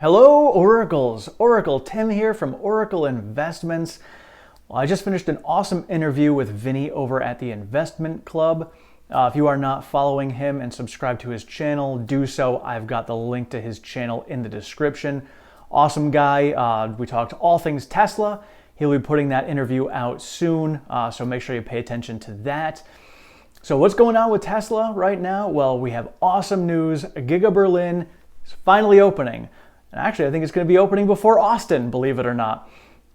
Hello, Oracles. Oracle Tim here from Oracle Investments. Well, I just finished an awesome interview with Vinny over at the Investment Club. If you are not following him and subscribe to his channel, do so. I've got the link to his channel in the description. Awesome guy. We talked all things Tesla. He'll be putting that interview out soon, so make sure you pay attention to that. So what's going on with Tesla right now? Well, we have awesome news. Giga Berlin is finally opening. And actually, I think it's going to be opening before Austin, believe it or not.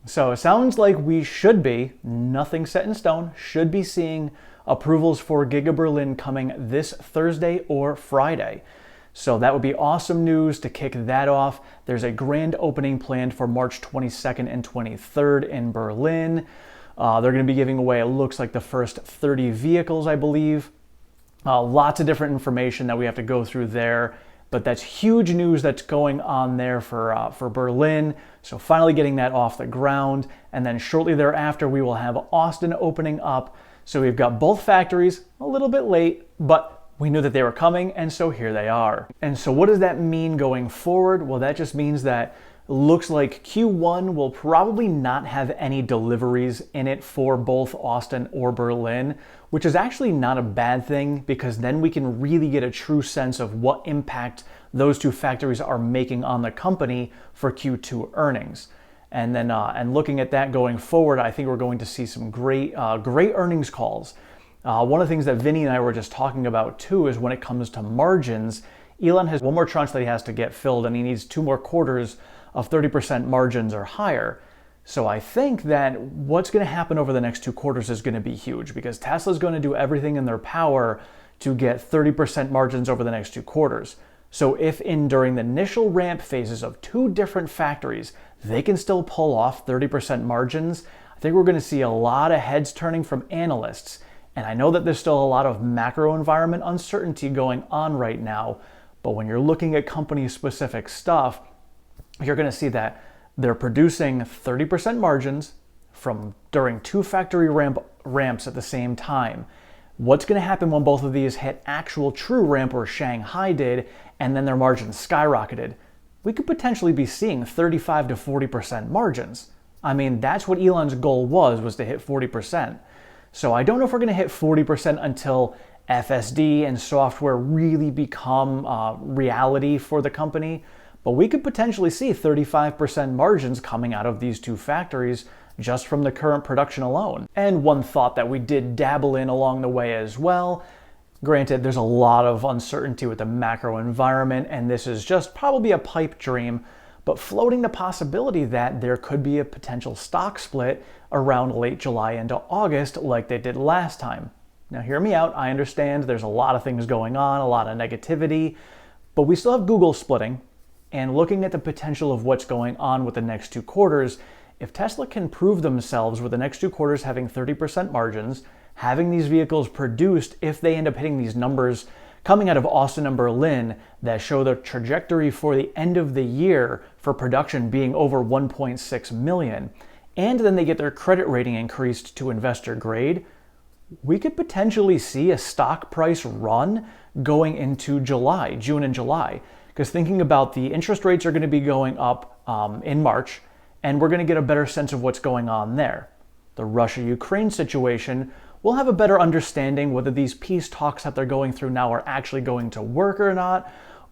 So it sounds like we should be, nothing set in stone, should be seeing approvals for Giga Berlin coming this Thursday or Friday. So that would be awesome news to kick that off. There's a grand opening planned for March 22nd and 23rd in Berlin. They're going to be giving away, it looks like, the first 30 vehicles, I believe. Lots of different information that we have to go through there. But that's huge news that's going on there for Berlin. So finally getting that off the ground. And then shortly thereafter, we will have Austin opening up. So we've got both factories a little bit late, but we knew that they were coming, and so here they are. And so what does that mean going forward? Well, that just means that looks like Q1 will probably not have any deliveries in it for both Austin or Berlin, which is actually not a bad thing because then we can really get a true sense of what impact those two factories are making on the company for Q2 earnings. And then and looking at that going forward, I think we're going to see some great earnings calls. One of the things that Vinny and I were just talking about too is when it comes to margins, Elon has one more tranche that he has to get filled and he needs 2 more quarters of 30% margins or higher. So I think that what's going to happen over the next 2 quarters is going to be huge because Tesla's going to do everything in their power to get 30% margins over the next 2 quarters. So if during the initial ramp phases of 2 different factories, they can still pull off 30% margins, I think we're going to see a lot of heads turning from analysts. And I know that there's still a lot of macro environment uncertainty going on right now, but when you're looking at company-specific stuff, you're going to see that they're producing 30% margins during 2 factory ramps at the same time. What's going to happen when both of these hit actual true ramp where Shanghai did and then their margins skyrocketed? We could potentially be seeing 35 to 40% margins. I mean, that's what Elon's goal was to hit 40%. So I don't know if we're going to hit 40% until FSD and software really become reality for the company. But we could potentially see 35% margins coming out of these 2 factories just from the current production alone. And one thought that we did dabble in along the way as well, granted there's a lot of uncertainty with the macro environment and this is just probably a pipe dream, but floating the possibility that there could be a potential stock split around late July into August like they did last time. Now hear me out, I understand there's a lot of things going on, a lot of negativity, but we still have Google splitting. And looking at the potential of what's going on with the next 2 quarters, if Tesla can prove themselves with the next 2 quarters having 30% margins, having these vehicles produced, if they end up hitting these numbers coming out of Austin and Berlin that show the trajectory for the end of the year for production being over 1.6 million, and then they get their credit rating increased to investor grade, we could potentially see a stock price run going into June and July. Because thinking about the interest rates are going to be going up in March, and we're going to get a better sense of what's going on there. The Russia-Ukraine situation, we'll have a better understanding whether these peace talks that they're going through now are actually going to work or not.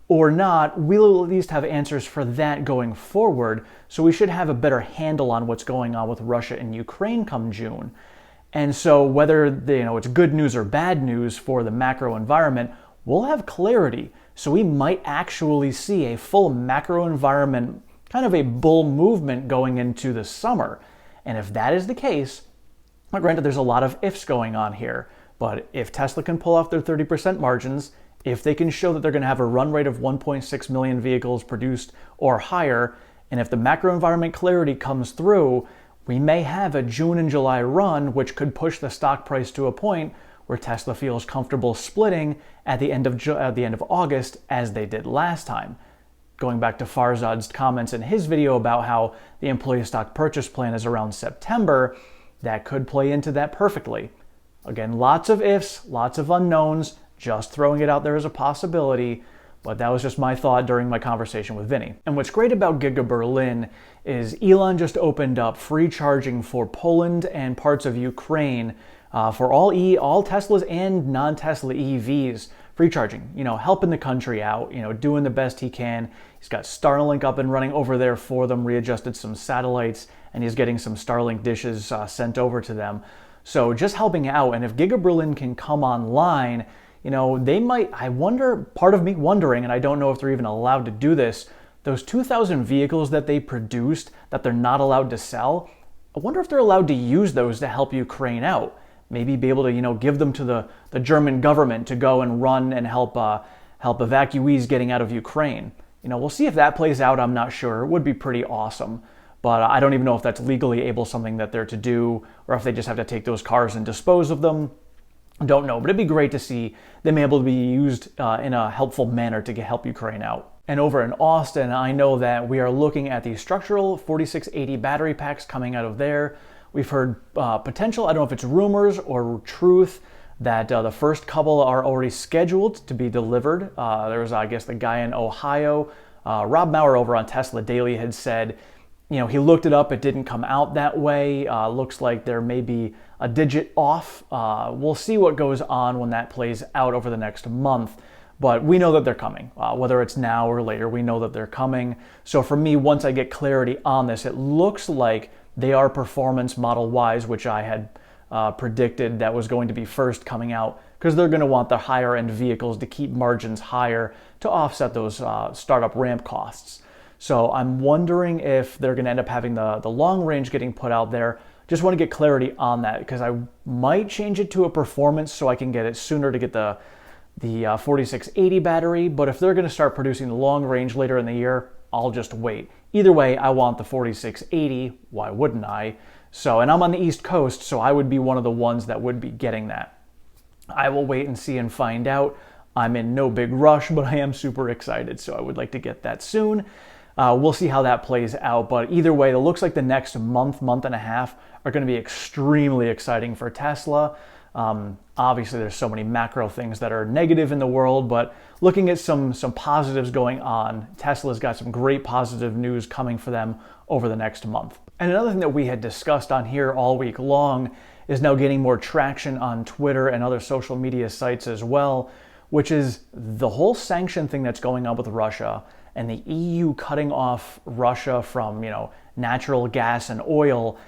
We'll at least have answers for that going forward, so we should have a better handle on what's going on with Russia and Ukraine come June. And so whether it's good news or bad news for the macro environment, we'll have clarity. So we might actually see a full macro environment, kind of a bull movement going into the summer. And if that is the case, granted there's a lot of ifs going on here, but if Tesla can pull off their 30% margins, if they can show that they're going to have a run rate of 1.6 million vehicles produced or higher, and if the macro environment clarity comes through, we may have a June and July run, which could push the stock price to a point where Tesla feels comfortable splitting at the end of August as they did last time. Going back to Farzad's comments in his video about how the employee stock purchase plan is around September, that could play into that perfectly. Again, lots of ifs, lots of unknowns, just throwing it out there as a possibility, But that was just my thought during my conversation with Vinny. And what's great about Giga Berlin is Elon just opened up free charging for Poland and parts of Ukraine for all Teslas and non-Tesla EVs. Free charging, helping the country out, doing the best he can. He's got Starlink up and running over there for them, readjusted some satellites, and he's getting some Starlink dishes sent over to them. So just helping out. And if Giga Berlin can come online, they might, I wonder, part of me wondering, and I don't know if they're even allowed to do this, those 2,000 vehicles that they produced that they're not allowed to sell, I wonder if they're allowed to use those to help Ukraine out. Maybe be able to, give them to the German government to go and run and help evacuees getting out of Ukraine. We'll see if that plays out. I'm not sure. It would be pretty awesome. But I don't even know if that's legally something that they're to do, or if they just have to take those cars and dispose of them. Don't know, but it'd be great to see them able to be used in a helpful manner to help Ukraine out. And over in Austin, I know that we are looking at the structural 4680 battery packs coming out of there. We've heard potential, I don't know if it's rumors or truth, that the first couple are already scheduled to be delivered. There's, I guess, the guy in Ohio, Rob Maurer over on Tesla Daily had said, he looked it up, it didn't come out that way. Looks like there may be a digit off. We'll see what goes on when that plays out over the next month. But we know that they're coming. Whether it's now or later, we know that they're coming. So for me, once I get clarity on this, it looks like they are performance Model Ys, which I had predicted that was going to be first coming out, because they're going to want the higher end vehicles to keep margins higher to offset those startup ramp costs. So I'm wondering if they're going to end up having the long range getting put out there. Just want to get clarity on that, because I might change it to a performance so I can get it sooner to get the 4680 battery. But if they're going to start producing the long range later in the year, I'll just wait. Either way, I want the 4680. Why wouldn't I? So, and I'm on the East Coast, so I would be one of the ones that would be getting that. I will wait and see and find out. I'm in no big rush, but I am super excited, so I would like to get that soon. We'll see how that plays out, but either way, it looks like the next month and a half are going to be extremely exciting for Tesla. Obviously, there's so many macro things that are negative in the world, but looking at some positives going on, Tesla's got some great positive news coming for them over the next month. And another thing that we had discussed on here all week long is now gaining more traction on Twitter and other social media sites as well, which is the whole sanction thing that's going on with Russia and the EU cutting off Russia from, natural gas and oil.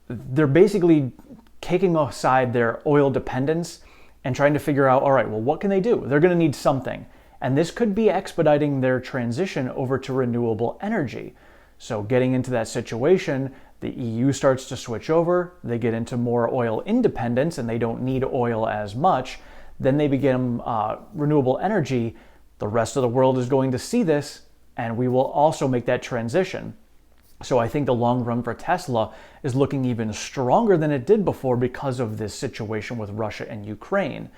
They're basically taking aside their oil dependence and trying to figure out, all right, well, what can they do? They're going to need something. And this could be expediting their transition over to renewable energy. So getting into that situation, the EU starts to switch over, they get into more oil independence and they don't need oil as much. Then they begin renewable energy. The rest of the world is going to see this, and we will also make that transition. So I think the long run for Tesla is looking even stronger than it did before because of this situation with Russia and Ukraine.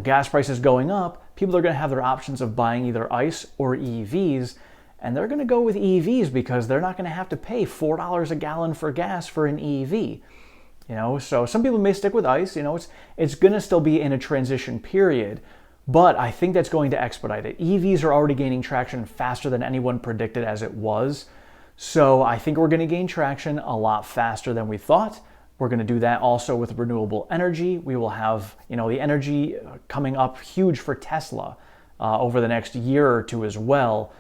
Gas prices going up, people are going to have their options of buying either ICE or EVs, and they're going to go with EVs because they're not going to have to pay $4 a gallon for gas for an EV. So some people may stick with ICE. It's going to still be in a transition period. But I think that's going to expedite it. EVs are already gaining traction faster than anyone predicted as it was. So I think we're going to gain traction a lot faster than we thought. We're going to do that also with renewable energy. We will have, the energy coming up huge for Tesla over the next year or two as well.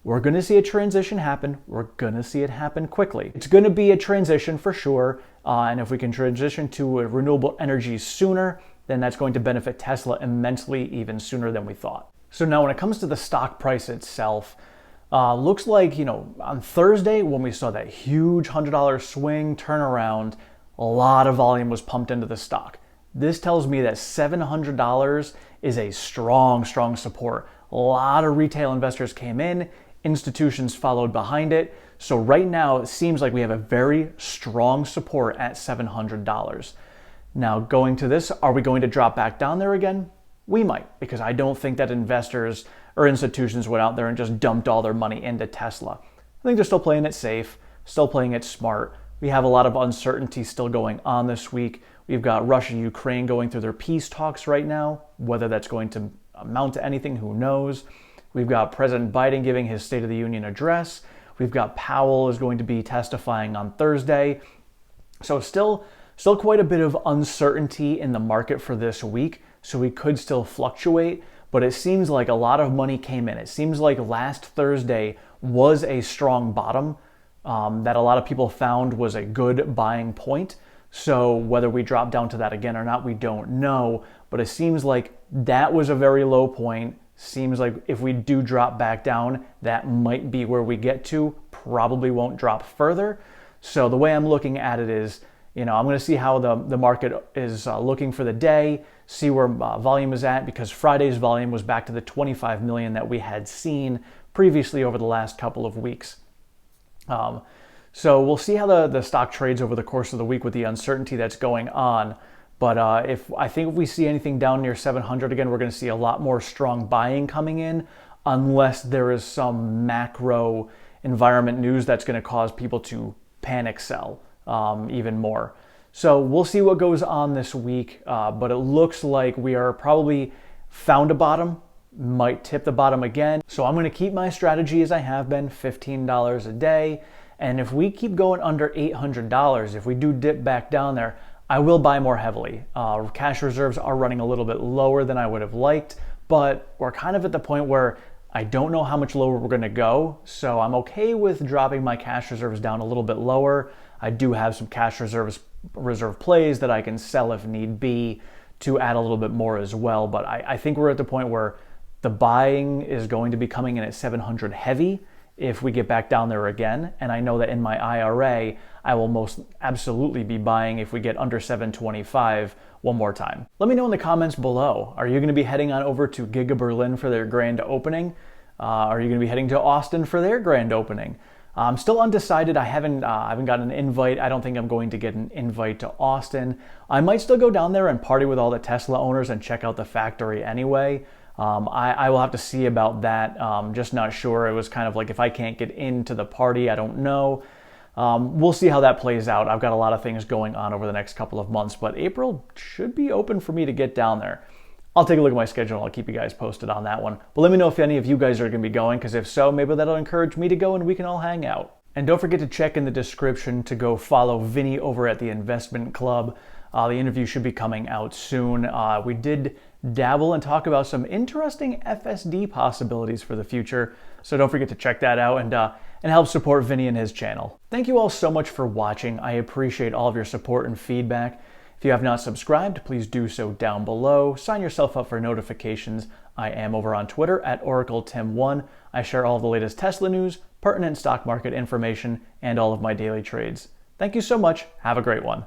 We're going to see a transition happen. We're going to see it happen quickly. It's going to be a transition for sure. And if we can transition to a renewable energy sooner, then that's going to benefit Tesla immensely, even sooner than we thought. So now when it comes to the stock price itself, looks like, on Thursday when we saw that huge $100 swing turnaround, a lot of volume was pumped into the stock. This tells me that $700 is a strong support. A lot of retail investors came in, institutions followed behind it. So right now it seems like we have a very strong support at $700. Now, going to this, are we going to drop back down there again? We might, because I don't think that investors or institutions went out there and just dumped all their money into Tesla. I think they're still playing it safe, still playing it smart. We have a lot of uncertainty still going on this week. We've got Russia and Ukraine going through their peace talks right now. Whether that's going to amount to anything, who knows? We've got President Biden giving his State of the Union address. We've got Powell is going to be testifying on Thursday. So still quite a bit of uncertainty in the market for this week. So we could still fluctuate, but it seems like a lot of money came in. It seems like last Thursday was a strong bottom that a lot of people found was a good buying point. So whether we drop down to that again or not, we don't know. But it seems like that was a very low point. Seems like if we do drop back down, that might be where we get to. Probably won't drop further. So the way I'm looking at it is, I'm going to see how the market is looking for the day, see where volume is at, because Friday's volume was back to the 25 million that we had seen previously over the last couple of weeks. So we'll see how the stock trades over the course of the week with the uncertainty that's going on. But I think if we see anything down near 700 again, we're going to see a lot more strong buying coming in, unless there is some macro environment news that's going to cause people to panic sell even more. So we'll see what goes on this week, but it looks like we are probably found a bottom, might tip the bottom again. So I'm going to keep my strategy as I have been, $15 a day. And if we keep going under $800, if we do dip back down there, I will buy more heavily. Cash reserves are running a little bit lower than I would have liked, but we're kind of at the point where I don't know how much lower we're going to go. So I'm okay with dropping my cash reserves down a little bit lower. I do have some cash reserve plays that I can sell if need be to add a little bit more as well. But I think we're at the point where the buying is going to be coming in at 700 heavy if we get back down there again. And I know that in my IRA, I will most absolutely be buying if we get under 725 one more time. Let me know in the comments below. Are you going to be heading on over to Giga Berlin for their grand opening? Are you going to be heading to Austin for their grand opening? I'm still undecided. I haven't gotten an invite. I don't think I'm going to get an invite to Austin. I might still go down there and party with all the Tesla owners and check out the factory anyway. I will have to see about that. Just not sure. It was kind of like if I can't get into the party, I don't know. We'll see how that plays out. I've got a lot of things going on over the next couple of months, but April should be open for me to get down there. I'll take a look at my schedule and I'll keep you guys posted on that one. But let me know if any of you guys are going to be going, because if so, maybe that'll encourage me to go and we can all hang out. And don't forget to check in the description to go follow Vinny over at the Investment Club. The interview should be coming out soon. We did dabble and talk about some interesting FSD possibilities for the future. So don't forget to check that out and help support Vinny and his channel. Thank you all so much for watching. I appreciate all of your support and feedback. If you have not subscribed, please do so down below. Sign yourself up for notifications. I am over on Twitter at OracleTim1. I share all of the latest Tesla news, pertinent stock market information, and all of my daily trades. Thank you so much. Have a great one.